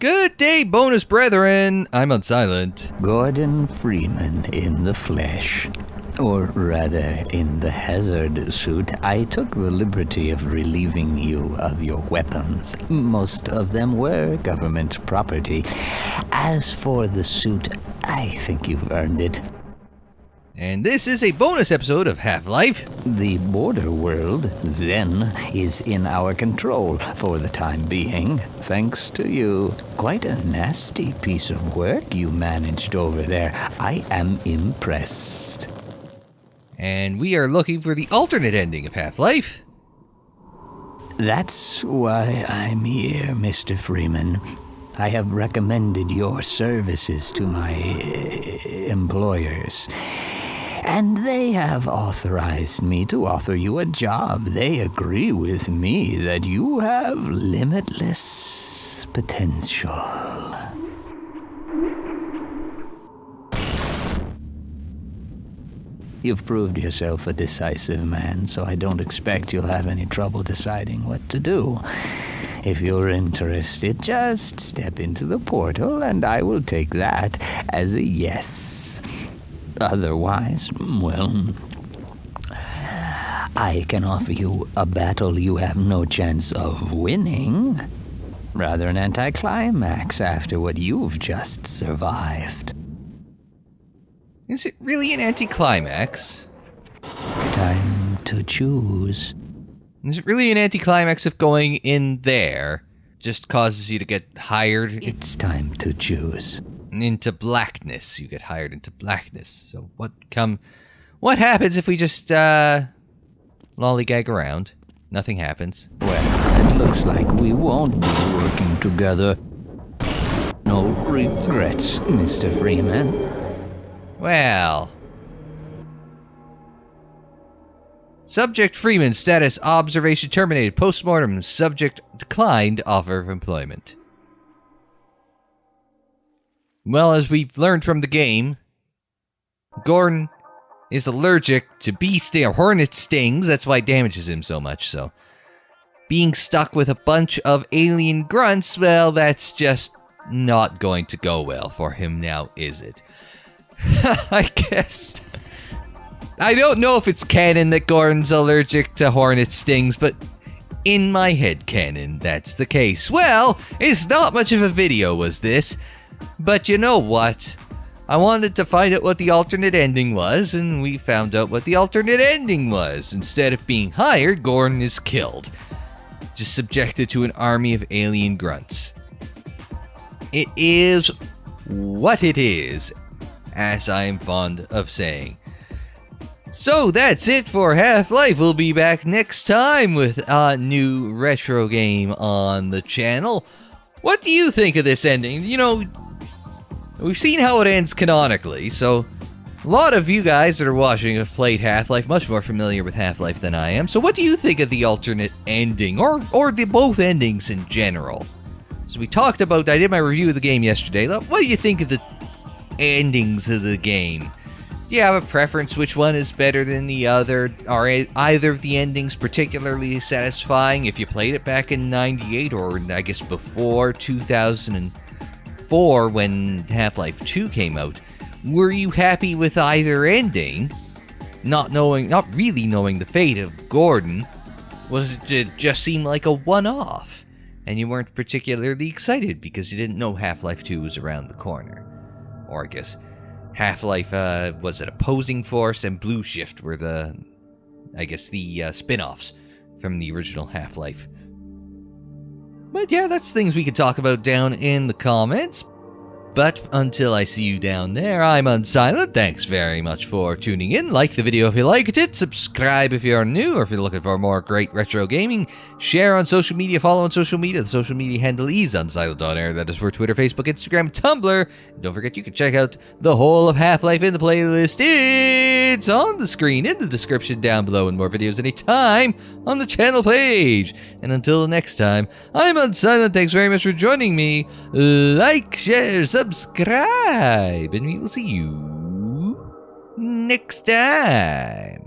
Good day, bonus brethren. I'm Unsilent. Gordon Freeman in the flesh. Or rather, in the hazard suit. I took the liberty of relieving you of your weapons. Most of them were government property. As for the suit, I think you've earned it. And this is a bonus episode of Half-Life. The border world, Zen, is in our control for the time being, thanks to you. Quite a nasty piece of work you managed over there. I am impressed. And we are looking for the alternate ending of Half-Life. That's why I'm here, Mr. Freeman. I have recommended your services to my employers. And they have authorized me to offer you a job. They agree with me that you have limitless potential. You've proved yourself a decisive man, so I don't expect you'll have any trouble deciding what to do. If you're interested, just step into the portal and I will take that as a yes. Otherwise, well, I can offer you a battle you have no chance of winning. Rather an anticlimax after what you've just survived. Is it really an anticlimax? Time to choose. Is it really an anticlimax if going in there just causes you to get hired? It's time to choose. Into blackness. You get hired into blackness. So what happens if we just lollygag around? Nothing happens. Well, it looks like we won't be working together. No regrets, Mr. Freeman. Well. Subject Freeman status observation terminated. Postmortem subject declined offer of employment. Well, as we've learned from the game, Gordon is allergic to bee sting or hornet stings. That's why it damages him so much, so. Being stuck with a bunch of alien grunts, well, that's just not going to go well for him now, is it? I guess. I don't know if it's canon that Gordon's allergic to hornet stings, but in my head canon, that's the case. Well, it's not much of a video, was this? But you know what? I wanted to find out what the alternate ending was, and we found out what the alternate ending was. Instead of being hired, Gordon is killed. Just subjected to an army of alien grunts. It is what it is, as I am fond of saying. So that's it for Half-Life. We'll be back next time with a new retro game on the channel. What do you think of this ending? You know, we've seen how it ends canonically, so a lot of you guys that are watching have played Half-Life, much more familiar with Half-Life than I am. So what do you think of the alternate ending, or the both endings in general? So we talked about, I did my review of the game yesterday. What do you think of the endings of the game? Do you have a preference which one is better than the other? Are either of the endings particularly satisfying if you played it back in 98 or I guess before 2004 when Half-Life 2 came out? Were you happy with either ending? Not really knowing the fate of Gordon? Did it just seem like a one-off? And you weren't particularly excited because you didn't know Half-Life 2 was around the corner? Or I guess Half-Life, was it Opposing Force and Blue Shift were the spin-offs from the original Half-Life. But yeah, that's things we could talk about down in the comments. But until I see you down there, I'm Unsilent. Thanks very much for tuning in. Like the video if you liked it. Subscribe if you're new or if you're looking for more great retro gaming. Share on social media. Follow on social media. The social media handle is unsilent.air. That is for Twitter, Facebook, Instagram, Tumblr. And don't forget you can check out the whole of Half-Life in the playlist. It's on the screen in the description down below and more videos anytime on the channel page. And until the next time, I'm Unsilent. Thanks very much for joining me. Like, share, subscribe, and we will see you next time.